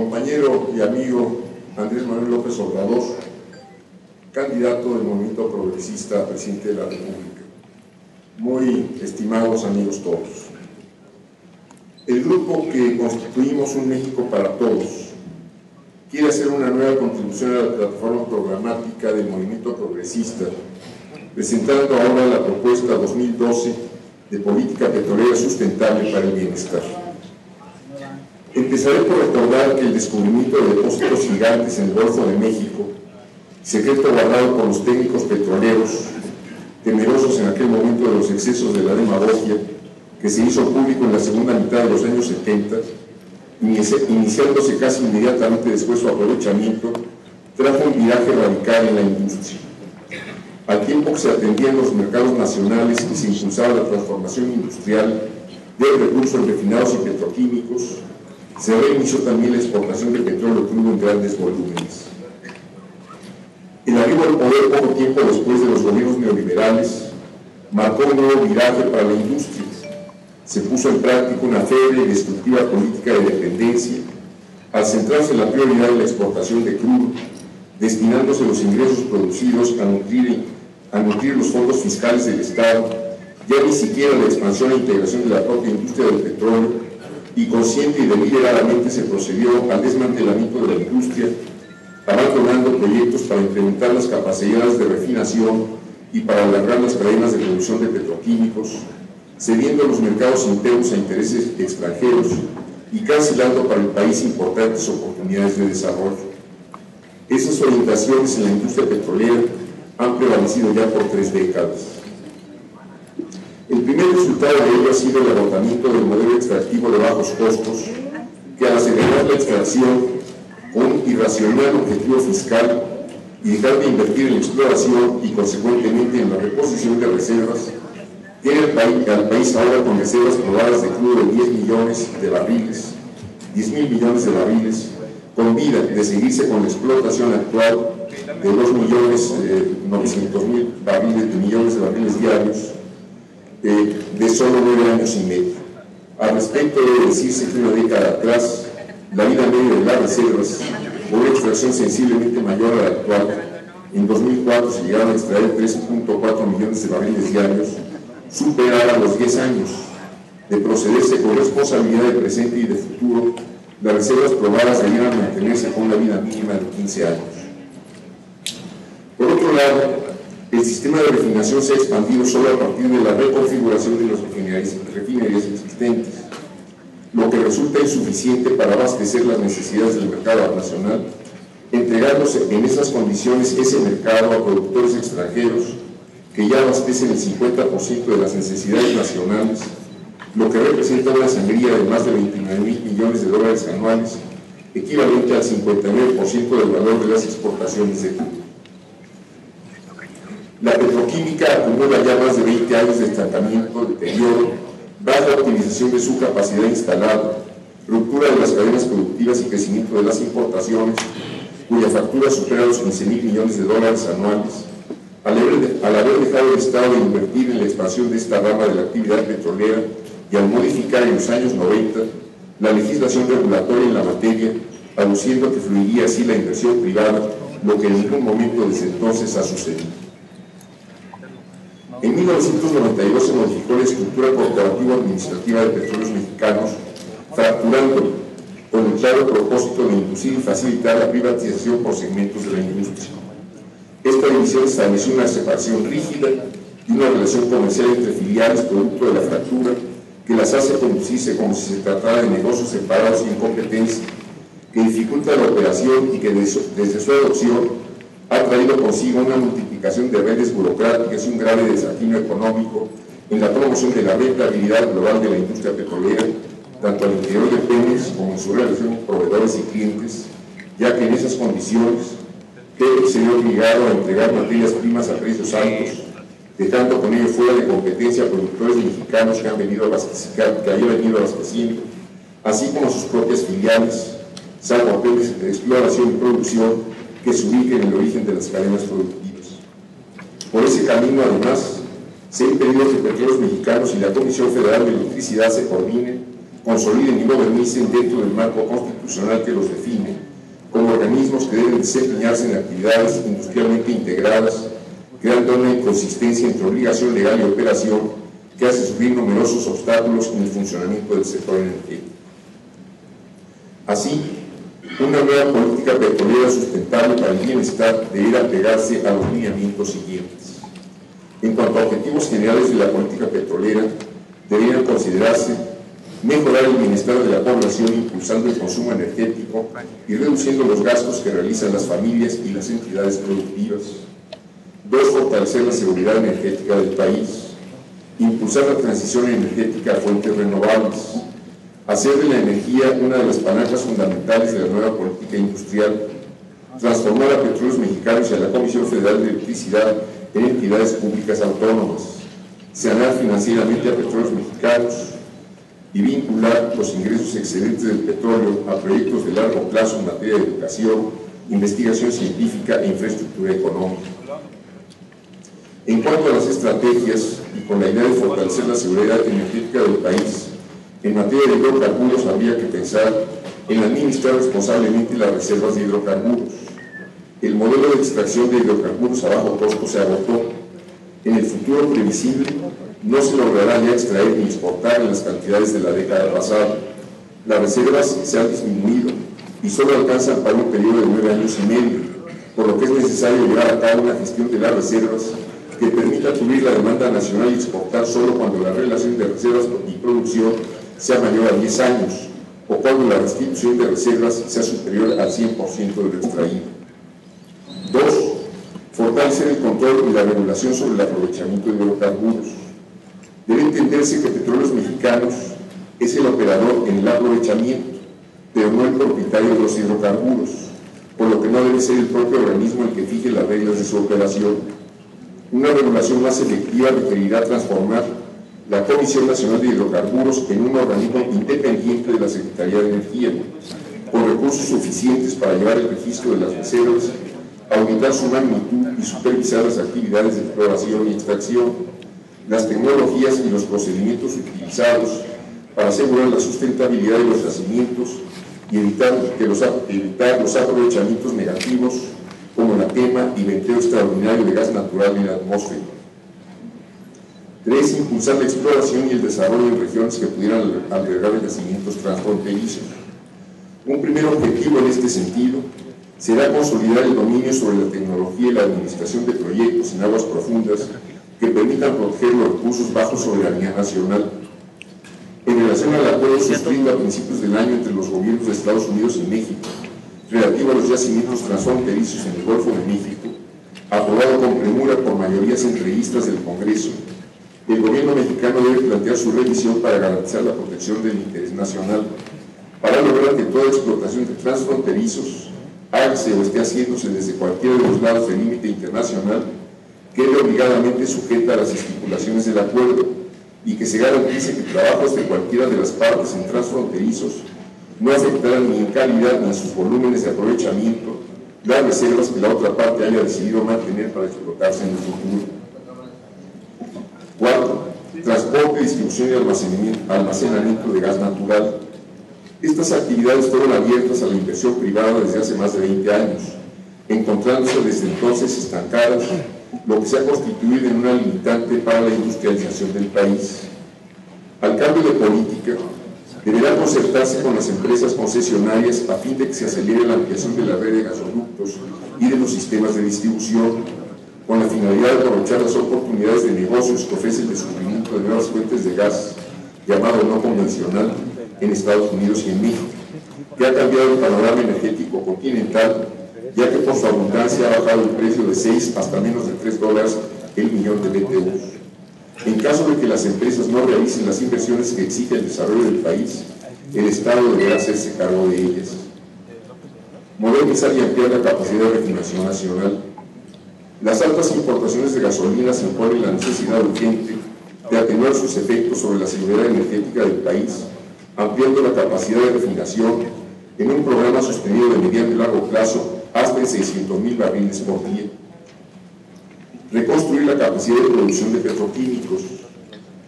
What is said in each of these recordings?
compañero y amigo Andrés Manuel López Obrador, candidato del Movimiento Progresista a presidente de la República. Muy estimados amigos todos, el grupo que constituimos Un México para Todos quiere hacer una nueva contribución a la plataforma programática del Movimiento Progresista, presentando ahora la propuesta 2012 de política petrolera sustentable para el bienestar. Empezaré por recordar que el descubrimiento de depósitos gigantes en el Golfo de México, secreto guardado por los técnicos petroleros, temerosos en aquel momento de los excesos de la demagogia, que se hizo público en la segunda mitad de los años 70, iniciándose casi inmediatamente después su aprovechamiento, trajo un viraje radical en la industria. Al tiempo que se atendían los mercados nacionales y se impulsaba la transformación industrial de recursos refinados y petroquímicos, se reinició también la exportación de petróleo crudo en grandes volúmenes. El arribo al poder poco tiempo después de los gobiernos neoliberales marcó un nuevo viraje para la industria. Se puso en práctica una febre y destructiva política de dependencia al centrarse en la prioridad de la exportación de crudo, destinándose los ingresos producidos a nutrir los fondos fiscales del Estado, ya ni siquiera la expansión e integración de la propia industria del petróleo, y consciente y deliberadamente se procedió al desmantelamiento de la industria, abandonando proyectos para incrementar las capacidades de refinación y para alargar las cadenas de producción de petroquímicos, cediendo los mercados internos a intereses extranjeros y cancelando para el país importantes oportunidades de desarrollo. Esas orientaciones en la industria petrolera han prevalecido ya por 3 décadas. El primer resultado de ello ha sido el agotamiento del modelo extractivo de bajos costos, que al acelerar la extracción con un irracional objetivo fiscal y dejar de invertir en la exploración y consecuentemente en la reposición de reservas, tiene al país ahora con reservas probadas de crudo de 10 millones de barriles, 10.000 millones de barriles, con vida de seguirse con la explotación actual de 2.900.000 millones de barriles diarios, de solo 9 años y medio. Al respecto, debe decirse que una década atrás, la vida media de las reservas, por una extracción sensiblemente mayor a la actual, en 2004 se llegaron a extraer 3.4 millones de barriles diarios, superara los 10 años. De procederse con responsabilidad de presente y de futuro, las reservas probadas debieran mantenerse con una vida mínima de 15 años. Por otro lado, el sistema de refinación se ha expandido solo a partir de la reconfiguración de las refinerías existentes, lo que resulta insuficiente para abastecer las necesidades del mercado nacional, entregándose en esas condiciones ese mercado a productores extranjeros que ya abastecen el 50% de las necesidades nacionales, lo que representa una sangría de más de 29.000 millones de dólares anuales, equivalente al 59% del valor de las exportaciones de crudo. La petroquímica acumula ya más de 20 años de estancamiento, deterioro, baja utilización de su capacidad instalada, ruptura de las cadenas productivas y crecimiento de las importaciones, cuya factura supera los 15.000 millones de dólares anuales, al haber dejado el Estado de invertir en la expansión de esta rama de la actividad petrolera y al modificar en los años 90 la legislación regulatoria en la materia, aduciendo que fluiría así la inversión privada, lo que en ningún momento desde entonces ha sucedido. En 1992 se modificó la estructura corporativo-administrativa de Petróleos Mexicanos, fracturándolo con el claro propósito de inducir y facilitar la privatización por segmentos de la industria. Esta división estableció una separación rígida y una relación comercial entre filiales producto de la fractura que las hace conducirse como si se tratara de negocios separados y en competencia, que dificulta la operación y que desde su adopción ha traído consigo una multiplicación de redes burocráticas y un grave desafío económico en la promoción de la rentabilidad global de la industria petrolera, tanto al interior de Pemex como en su relación con proveedores y clientes, ya que en esas condiciones Pemex se vio obligado a entregar materias primas a precios altos, dejando con ello fuera de competencia a productores mexicanos que hayan venido abasteciendo, así como sus propias filiales, salvo Pemex de exploración y producción, que se ubiquen en el origen de las cadenas productivas. Por ese camino, además, se ha impedido que Petróleos Mexicanos y la Comisión Federal de Electricidad se coordinen consoliden y modernicen dentro del marco constitucional que los define, como organismos que deben desempeñarse en actividades industrialmente integradas, creando una inconsistencia entre obligación legal y operación que hace sufrir numerosos obstáculos en el funcionamiento del sector energético. Así, una nueva política petrolera sustentable para el bienestar deberá pegarse a los lineamientos siguientes. En cuanto a objetivos generales de la política petrolera, deberían considerarse mejorar el bienestar de la población impulsando el consumo energético y reduciendo los gastos que realizan las familias y las entidades productivas. 2. Fortalecer la seguridad energética del país. Impulsar la transición energética a fuentes renovables. Hacer de la energía una de las palancas fundamentales de la nueva política industrial. Transformar a Petróleos Mexicanos y a la Comisión Federal de Electricidad en entidades públicas autónomas. Sanear financieramente a Petróleos Mexicanos y vincular los ingresos excedentes del petróleo a proyectos de largo plazo en materia de educación, investigación científica e infraestructura económica. En cuanto a las estrategias, y con la idea de fortalecer la seguridad energética del país, en materia de hidrocarburos habría que pensar en administrar responsablemente las reservas de hidrocarburos. El modelo de extracción de hidrocarburos a bajo costo se agotó. En el futuro previsible, no se logrará ya extraer ni exportar en las cantidades de la década pasada. Las reservas se han disminuido y solo alcanzan para un periodo de 9 años y medio, por lo que es necesario llevar a cabo una gestión de las reservas que permita cubrir la demanda nacional y exportar solo cuando la relación de reservas y producción sea mayor a 10 años o cuando la restitución de reservas sea superior al 100% de lo extraído. 2. Fortalecer el control y la regulación sobre el aprovechamiento de hidrocarburos. Debe entenderse que Petróleos Mexicanos es el operador en el aprovechamiento, pero no el propietario de los hidrocarburos, por lo que no debe ser el propio organismo el que fije las reglas de su operación. Una regulación más efectiva requerirá transformar la Comisión Nacional de Hidrocarburos en un organismo independiente de la Secretaría de Energía, con recursos suficientes para llevar el registro de las reservas, auditar su magnitud y supervisar las actividades de exploración y extracción, las tecnologías y los procedimientos utilizados para asegurar la sustentabilidad de los yacimientos y evitar los aprovechamientos negativos como la quema y venteo extraordinario de gas natural en la atmósfera. 3. Impulsar la exploración y el desarrollo en regiones que pudieran albergar yacimientos transfronterizos. Un primer objetivo en este sentido será consolidar el dominio sobre la tecnología y la administración de proyectos en aguas profundas que permitan proteger los recursos bajo soberanía nacional. En relación al acuerdo suscrito a principios del año entre los gobiernos de Estados Unidos y México, relativo a los yacimientos transfronterizos en el Golfo de México, aprobado con premura por mayorías entreguistas del Congreso, el gobierno mexicano debe plantear su revisión para garantizar la protección del interés nacional, para lograr que toda explotación de transfronterizos, hágase o esté haciéndose desde cualquiera de los lados del límite internacional, quede obligadamente sujeta a las estipulaciones del acuerdo y que se garantice que trabajos de cualquiera de las partes en transfronterizos no afectarán ni en calidad ni en sus volúmenes de aprovechamiento las reservas que la otra parte haya decidido mantener para explotarse en el futuro. 4. Transporte, distribución y almacenamiento de gas natural. Estas actividades fueron abiertas a la inversión privada desde hace más de 20 años, encontrándose desde entonces estancadas, lo que se ha constituido en una limitante para la industrialización del país. Al cambio de política, deberá concertarse con las empresas concesionarias a fin de que se acelere la ampliación de la red de gasoductos y de los sistemas de distribución, con la finalidad de aprovechar las oportunidades de negocios que ofrece el descubrimiento de nuevas fuentes de gas, llamado no convencional, en Estados Unidos y en México, que ha cambiado el panorama energético continental, ya que por su abundancia ha bajado el precio de 6 hasta menos de $3 el millón de BTUs. En caso de que las empresas no realicen las inversiones que exige el desarrollo del país, el Estado deberá hacerse cargo de ellas. Modernizar y ampliar la capacidad de refinación nacional. Las altas importaciones de gasolinas imponen la necesidad urgente de atenuar sus efectos sobre la seguridad energética del país, ampliando la capacidad de refinación en un programa sostenido de mediano y largo plazo hasta en 600,000 barriles por día. Reconstruir la capacidad de producción de petroquímicos.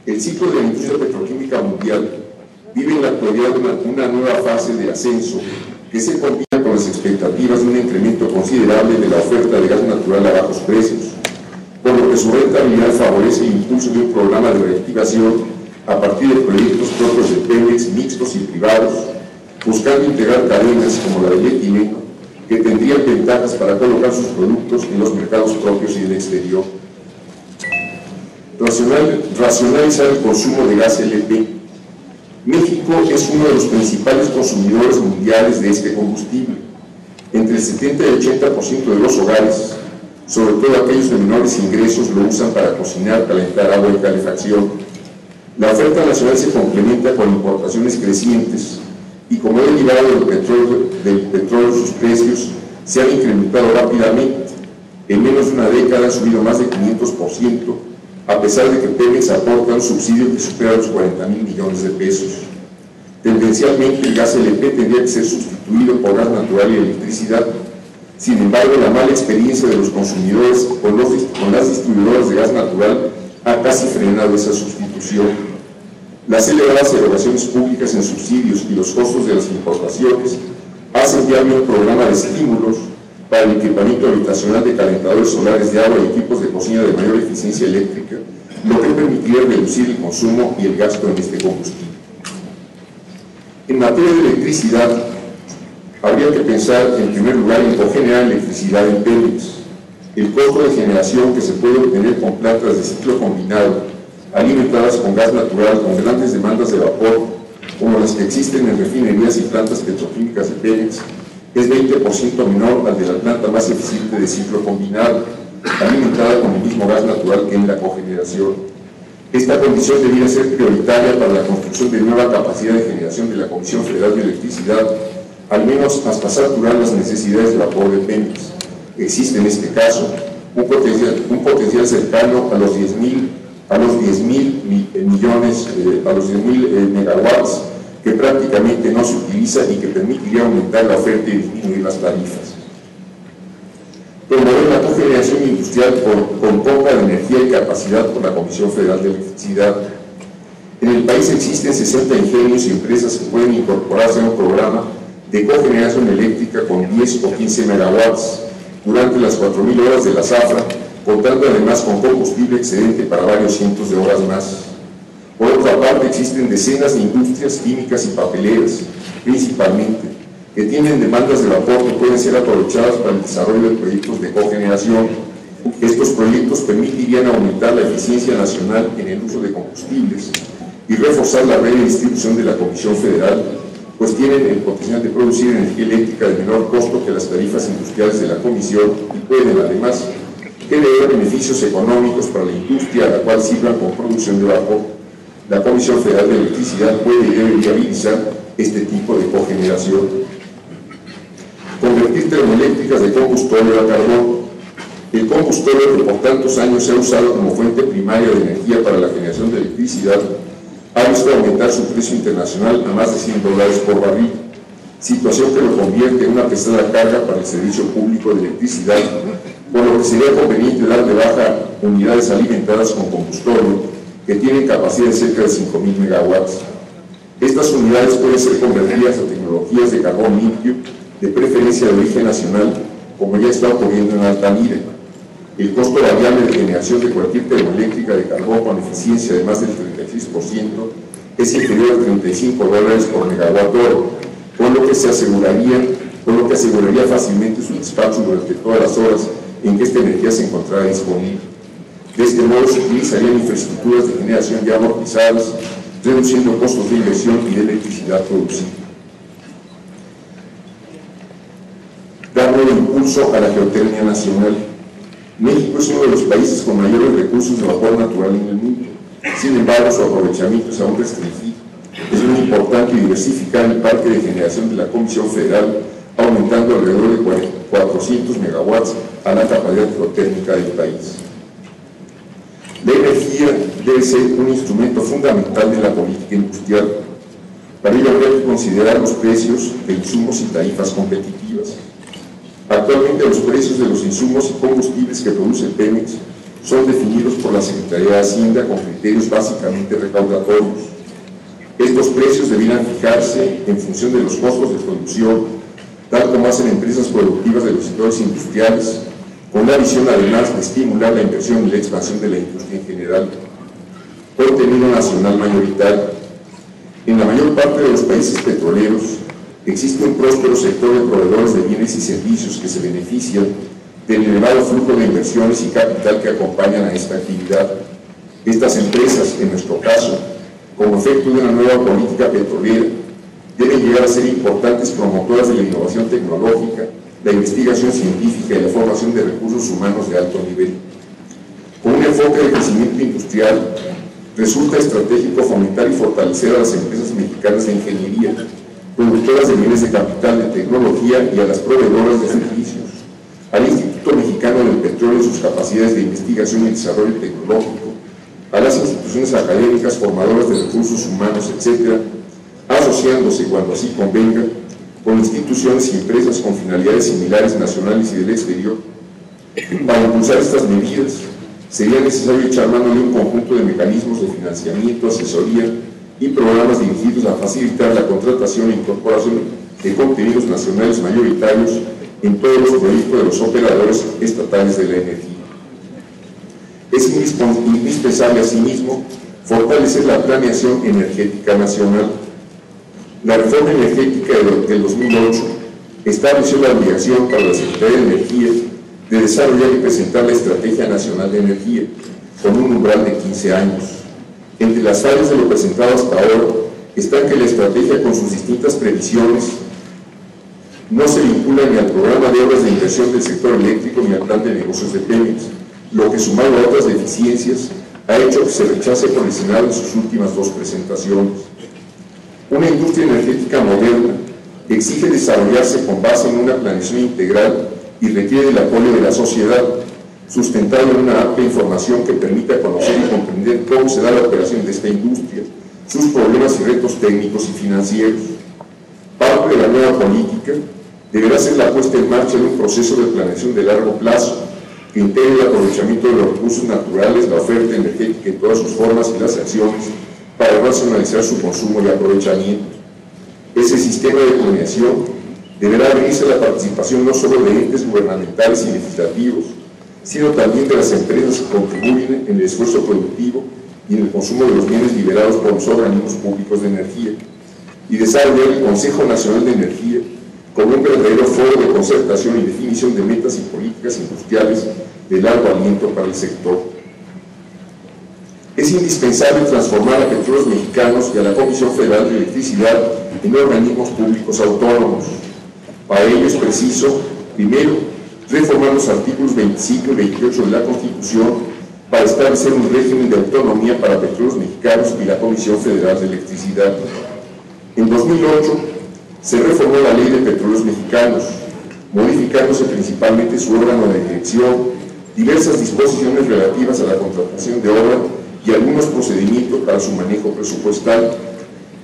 El ciclo de la industria petroquímica mundial vive en la actualidad una nueva fase de ascenso que se combina con las expectativas de un incremento considerable de la oferta de gas natural a bajos precios, por lo que su rentabilidad favorece el impulso de un programa de reactivación a partir de proyectos propios de Pemex, mixtos y privados, buscando integrar cadenas como la de Equinec, que tendrían ventajas para colocar sus productos en los mercados propios y del exterior. Racionalizar el consumo de gas LP. México es uno de los principales consumidores mundiales de este combustible. Entre el 70 y el 80% de los hogares, sobre todo aquellos de menores ingresos, lo usan para cocinar, calentar agua y calefacción. La oferta nacional se complementa con importaciones crecientes y como derivado del petróleo sus precios se han incrementado rápidamente. En menos de una década han subido más de 500%, a pesar de que Pemex aporta un subsidio que supera los 40,000 millones de pesos. Tendencialmente, el gas LP tendría que ser sustituido por gas natural y electricidad. Sin embargo, la mala experiencia de los consumidores con las distribuidoras de gas natural ha casi frenado esa sustitución. Las elevadas erogaciones públicas en subsidios y los costos de las importaciones hacen viable un programa de estímulos para el equipamiento habitacional de calentadores solares de agua y equipos de cocina de mayor eficiencia eléctrica, lo que permitiría reducir el consumo y el gasto en este combustible. En materia de electricidad, habría que pensar en primer lugar en cogenerar electricidad en Pemex. El costo de generación que se puede obtener con plantas de ciclo combinado, alimentadas con gas natural con grandes demandas de vapor, como las que existen en refinerías y plantas petroquímicas de Pemex, es 20% menor al de la planta más eficiente de ciclo combinado, alimentada con el mismo gas natural que en la cogeneración. Esta condición debiera ser prioritaria para la construcción de nueva capacidad de generación de la Comisión Federal de Electricidad, al menos hasta saturar las necesidades de vapor de Pemex. Existe en este caso un potencial cercano a los 10,000 megawatts que prácticamente no se utiliza y que permitiría aumentar la oferta y disminuir las tarifas. Promover la cogeneración industrial con compra de energía y capacidad por la Comisión Federal de Electricidad. En el país existen 60 ingenios y empresas que pueden incorporarse a un programa de cogeneración eléctrica con 10 o 15 megawatts durante las 4,000 horas de la zafra, contando además con combustible excedente para varios cientos de horas más. Por otra parte, existen decenas de industrias químicas y papeleras, principalmente, que tienen demandas de vapor que pueden ser aprovechadas para el desarrollo de proyectos de cogeneración. Estos proyectos permitirían aumentar la eficiencia nacional en el uso de combustibles y reforzar la red de distribución de la Comisión Federal, pues tienen el potencial de producir energía eléctrica de menor costo que las tarifas industriales de la Comisión y pueden, además, generar beneficios económicos para la industria a la cual sirvan con producción de vapor. La Comisión Federal de Electricidad puede y debe viabilizar este tipo de cogeneración. Convertir termoeléctricas de combustible a carbón. El combustible que por tantos años se ha usado como fuente primaria de energía para la generación de electricidad ha visto aumentar su precio internacional a más de $100 por barril, situación que lo convierte en una pesada carga para el servicio público de electricidad, por lo que sería conveniente dar de baja unidades alimentadas con combustible que tienen capacidad de cerca de 5,000 megawatts. Estas unidades pueden ser convertidas a tecnologías de carbón limpio, de preferencia de origen nacional, como ya está ocurriendo en Altamira. El costo variable de generación de cualquier termoeléctrica de carbón con eficiencia de más del 36% es inferior a $35 por megawatt hora, con lo que aseguraría fácilmente su despacho durante todas las horas en que esta energía se encontrara disponible. De este modo se utilizarían infraestructuras de generación ya amortizadas, reduciendo costos de inversión y de electricidad producida. Dar nuevo impulso a la geotermia nacional. México es uno de los países con mayores recursos de vapor natural en el mundo. Sin embargo, su aprovechamiento es aún restringido. Es muy importante diversificar el parque de generación de la Comisión Federal, aumentando alrededor de 400 megawatts a la capacidad geotérmica del país. La energía debe ser un instrumento fundamental de la política industrial. Para ello habría que considerar los precios de insumos y tarifas competitivas. Actualmente los precios de los insumos y combustibles que produce Pemex son definidos por la Secretaría de Hacienda con criterios básicamente recaudatorios. Estos precios debieran fijarse en función de los costos de producción, tal como hacen empresas productivas de los sectores industriales, con la visión además de estimular la inversión y la expansión de la industria en general. Contenido nacional mayoritario. En la mayor parte de los países petroleros existe un próspero sector de proveedores de bienes y servicios que se benefician del elevado flujo de inversiones y capital que acompañan a esta actividad. Estas empresas, en nuestro caso, como efecto de una nueva política petrolera, deben llegar a ser importantes promotoras de la innovación tecnológica, la investigación científica y la formación de recursos humanos de alto nivel. Con un enfoque de crecimiento industrial, resulta estratégico fomentar y fortalecer a las empresas mexicanas de ingeniería, productoras de bienes de capital, de tecnología y a las proveedoras de servicios, al Instituto Mexicano del Petróleo y sus capacidades de investigación y desarrollo tecnológico, a las instituciones académicas formadoras de recursos humanos, etc., asociándose cuando así convenga con instituciones y empresas con finalidades similares nacionales y del exterior. Para impulsar estas medidas, sería necesario echar mano de un conjunto de mecanismos de financiamiento, asesoría y programas dirigidos a facilitar la contratación e incorporación de contenidos nacionales mayoritarios en todos los proyectos de los operadores estatales de la energía. Es indispensable, asimismo, fortalecer la planeación energética nacional. La reforma energética del 2008 estableció la obligación para la Secretaría de Energía de desarrollar y presentar la Estrategia Nacional de Energía, con un umbral de 15 años. Entre las fallas de lo presentado hasta ahora está que la estrategia, con sus distintas previsiones, no se vincula ni al programa de obras de inversión del sector eléctrico ni al plan de negocios de Pemex, lo que, sumado a otras deficiencias, ha hecho que se rechace por el Senado en sus últimas dos presentaciones. Una industria energética moderna exige desarrollarse con base en una planeación integral y requiere el apoyo de la sociedad, sustentado en una amplia información que permita conocer y comprender cómo se da la operación de esta industria, sus problemas y retos técnicos y financieros. Parte de la nueva política deberá ser la puesta en marcha de un proceso de planeación de largo plazo que integre el aprovechamiento de los recursos naturales, la oferta energética en todas sus formas y las acciones para racionalizar su consumo y aprovechamiento. Ese sistema de planeación deberá abrirse a la participación no solo de entes gubernamentales y legislativos, sino también de las empresas que contribuyen en el esfuerzo productivo y en el consumo de los bienes liberados por los organismos públicos de energía, y desarrollar el Consejo Nacional de Energía como un verdadero foro de concertación y definición de metas y políticas industriales de largo aliento para el sector. Es indispensable transformar a Petróleos Mexicanos y a la Comisión Federal de Electricidad en organismos públicos autónomos. Para ello es preciso, primero, reformar los artículos 25 y 28 de la Constitución para establecer un régimen de autonomía para Petróleos Mexicanos y la Comisión Federal de Electricidad. En 2008 se reformó la Ley de Petróleos Mexicanos, modificándose principalmente su órgano de dirección, diversas disposiciones relativas a la contratación de obra y algunos procedimientos para su manejo presupuestal,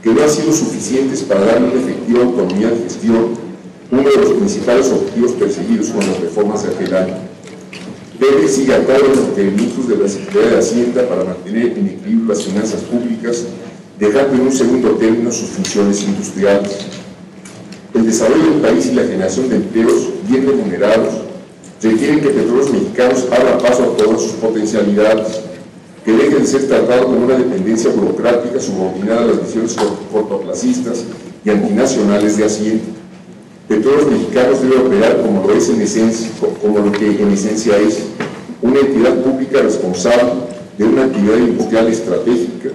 que no han sido suficientes para darle una efectiva autonomía de gestión, uno de los principales objetivos perseguidos con las reformas de aquel año. Pemex sigue a todos los requerimientos de la Secretaría de Hacienda para mantener en equilibrio las finanzas públicas, dejando en un segundo término sus funciones industriales. El desarrollo del país y la generación de empleos bien remunerados requieren que Petróleos Mexicanos abra paso a todas sus potencialidades, que deje de ser tratado como una dependencia burocrática subordinada a las visiones cortoplacistas y antinacionales de Hacienda. Petróleos Mexicanos debe operar como lo que en esencia es, una entidad pública responsable de una actividad industrial estratégica,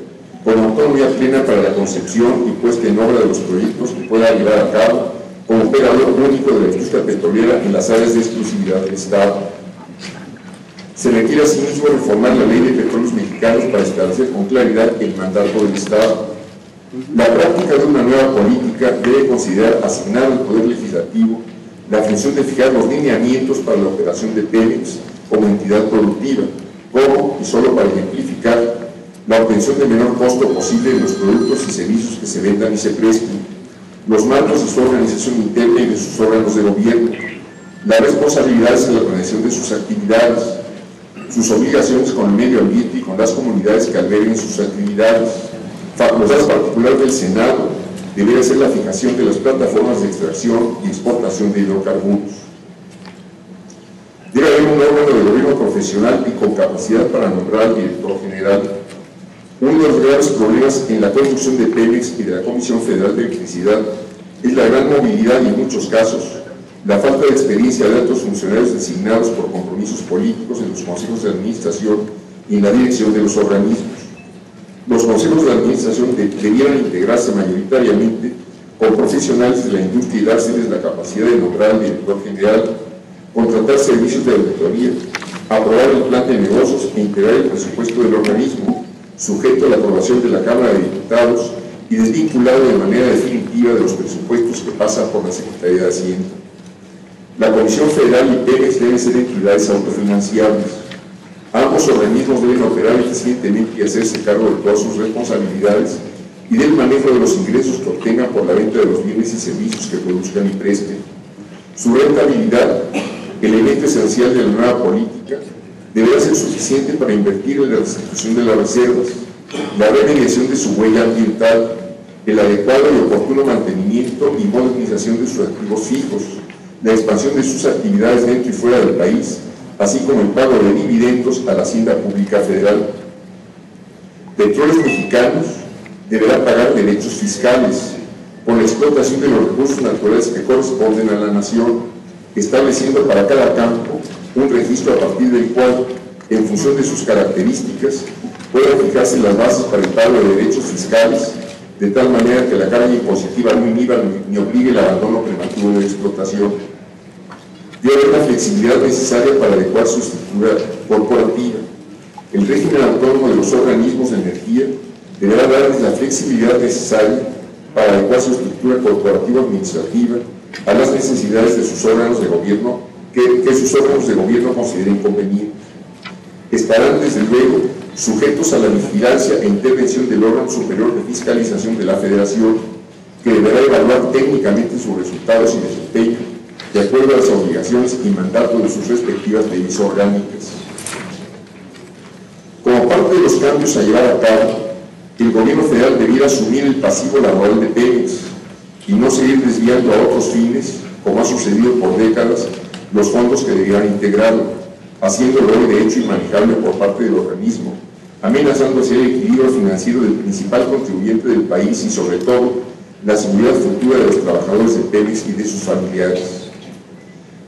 con autonomía plena para la concepción y puesta en obra de los proyectos que pueda llevar a cabo como operador único de la industria petrolera en las áreas de exclusividad del Estado. Se requiere asimismo reformar la Ley de Petróleos Mexicanos para establecer con claridad el mandato del Estado. La práctica de una nueva política debe considerar asignar al Poder Legislativo la función de fijar los lineamientos para la operación de Pemex como entidad productiva, como, y solo para ejemplificar, la obtención de menor costo posible de los productos y servicios que se vendan y se presten, los marcos de su organización interna y de sus órganos de gobierno, las responsabilidades en la planeación de sus actividades, sus obligaciones con el medio ambiente y con las comunidades que alberguen sus actividades, Facultad particular del Senado debería ser la fijación de las plataformas de extracción y exportación de hidrocarburos. Debe haber un órgano de gobierno profesional y con capacidad para nombrar al director general. Uno de los graves problemas en la construcción de Pemex y de la Comisión Federal de Electricidad es la gran movilidad y en muchos casos la falta de experiencia de altos funcionarios designados por compromisos políticos en los consejos de administración y en la dirección de los organismos. Los consejos de administración debieran integrarse mayoritariamente con profesionales de la industria y dárseles la capacidad de nombrar al director general, contratar servicios de auditoría, aprobar el plan de negocios e integrar el presupuesto del organismo, sujeto a la aprobación de la Cámara de Diputados y desvinculado de manera definitiva de los presupuestos que pasan por la Secretaría de Hacienda. La Comisión Federal y Pemex deben ser entidades autofinanciables. Ambos organismos deben operar eficientemente y hacerse cargo de todas sus responsabilidades y del manejo de los ingresos que obtengan por la venta de los bienes y servicios que produzcan y presten. Su rentabilidad, elemento esencial de la nueva política, deberá ser suficiente para invertir en la restitución de las reservas, la remediación de su huella ambiental, el adecuado y oportuno mantenimiento y modernización de sus activos fijos, la expansión de sus actividades dentro y fuera del país, así como el pago de dividendos a la Hacienda Pública Federal. Petróleos Mexicanos deberá pagar derechos fiscales por la explotación de los recursos naturales que corresponden a la nación, estableciendo para cada campo un registro a partir del cual, en función de sus características, puedan fijarse las bases para el pago de derechos fiscales, de tal manera que la carga impositiva no inhiba ni obligue el abandono prematuro de la explotación. Debe haber la flexibilidad necesaria para adecuar su estructura corporativa. El régimen autónomo de los organismos de energía deberá darles la flexibilidad necesaria para adecuar su estructura corporativa administrativa a las necesidades de sus órganos de gobierno que sus órganos de gobierno consideren convenientes. Estarán, desde luego, sujetos a la vigilancia e intervención del órgano superior de fiscalización de la Federación, que deberá evaluar técnicamente sus resultados y desempeño de acuerdo a las obligaciones y mandatos de sus respectivas leyes orgánicas. Como parte de los cambios a llevar a cabo, el gobierno federal debiera asumir el pasivo laboral de Pemex y no seguir desviando a otros fines, como ha sucedido por décadas, los fondos que debieran integrarlo, haciéndolo hoy de hecho inmanejable por parte del organismo, amenazando así el equilibrio financiero del principal contribuyente del país y, sobre todo, la seguridad futura de los trabajadores de Pemex y de sus familiares.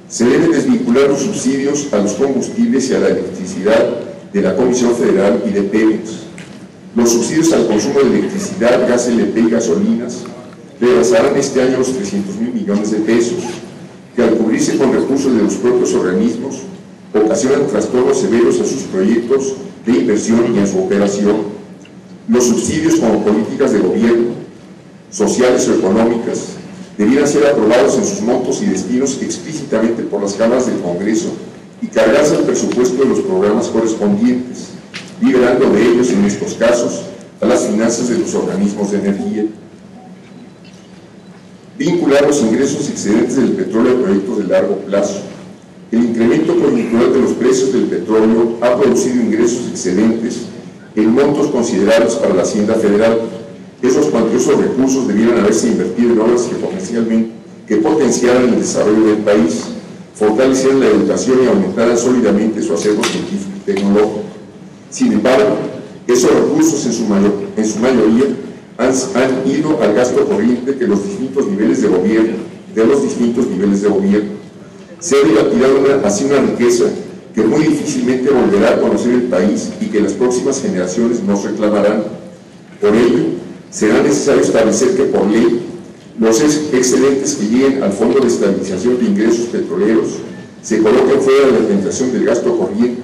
Se deben desvincular los subsidios a los combustibles y a la electricidad de la Comisión Federal y de Pemex. Los subsidios al consumo de electricidad, gas LP y gasolinas rebasarán este año los 300,000 millones de pesos, que al cubrirse con recursos de los propios organismos, ocasionan trastornos severos a sus proyectos de inversión y en su operación. Los subsidios como políticas de gobierno, sociales o económicas, debieran ser aprobados en sus montos y destinos explícitamente por las cámaras del Congreso y cargarse al presupuesto de los programas correspondientes, liberando de ellos, en estos casos, a las finanzas de los organismos de energía. Vincular los ingresos excedentes del petróleo a proyectos de largo plazo. El incremento coyuntural de los precios del petróleo ha producido ingresos excedentes en montos considerables para la Hacienda Federal. Esos cuantiosos recursos debieran haberse invertido en obras que potenciaran el desarrollo del país, fortalecieran la educación y aumentaran sólidamente su acervo científico y tecnológico. Sin embargo, esos recursos en su mayoría han ido al gasto corriente de los distintos niveles de gobierno, Se ha dilapidado así una riqueza que muy difícilmente volverá a conocer el país y que las próximas generaciones nos reclamarán. Por ello, será necesario establecer que por ley los excedentes que lleguen al Fondo de Estabilización de Ingresos Petroleros se coloquen fuera de la tentación del gasto corriente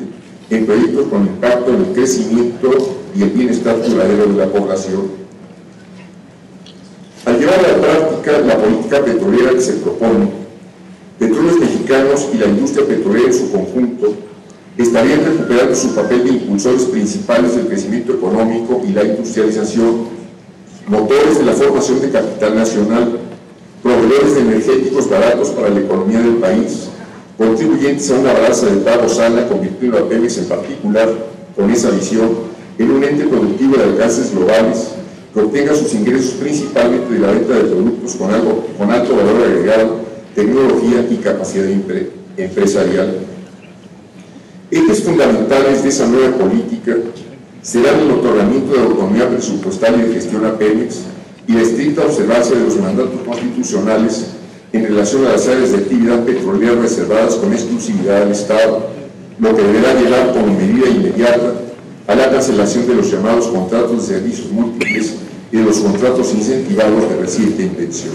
en proyectos con impacto en el crecimiento y el bienestar duradero de la población. Al llevar a la práctica la política petrolera que se propone, Petróleos Mexicanos y la industria petrolera en su conjunto estarían recuperando su papel de impulsores principales del crecimiento económico y la industrialización, motores de la formación de capital nacional, proveedores de energéticos baratos para la economía del país, contribuyentes a una balanza de pago sana, convirtiendo a Pemex en particular, con esa visión, en un ente productivo de alcances globales que obtenga sus ingresos principalmente de la venta de productos con alto valor agregado, tecnología y capacidad empresarial. Ejes fundamentales de esa nueva política serán el otorgamiento de autonomía presupuestal y de gestión a Pemex y la estricta observancia de los mandatos constitucionales en relación a las áreas de actividad petrolera reservadas con exclusividad al Estado, lo que deberá llevar como medida inmediata a la cancelación de los llamados contratos de servicios múltiples y de los contratos incentivados de reciente invención.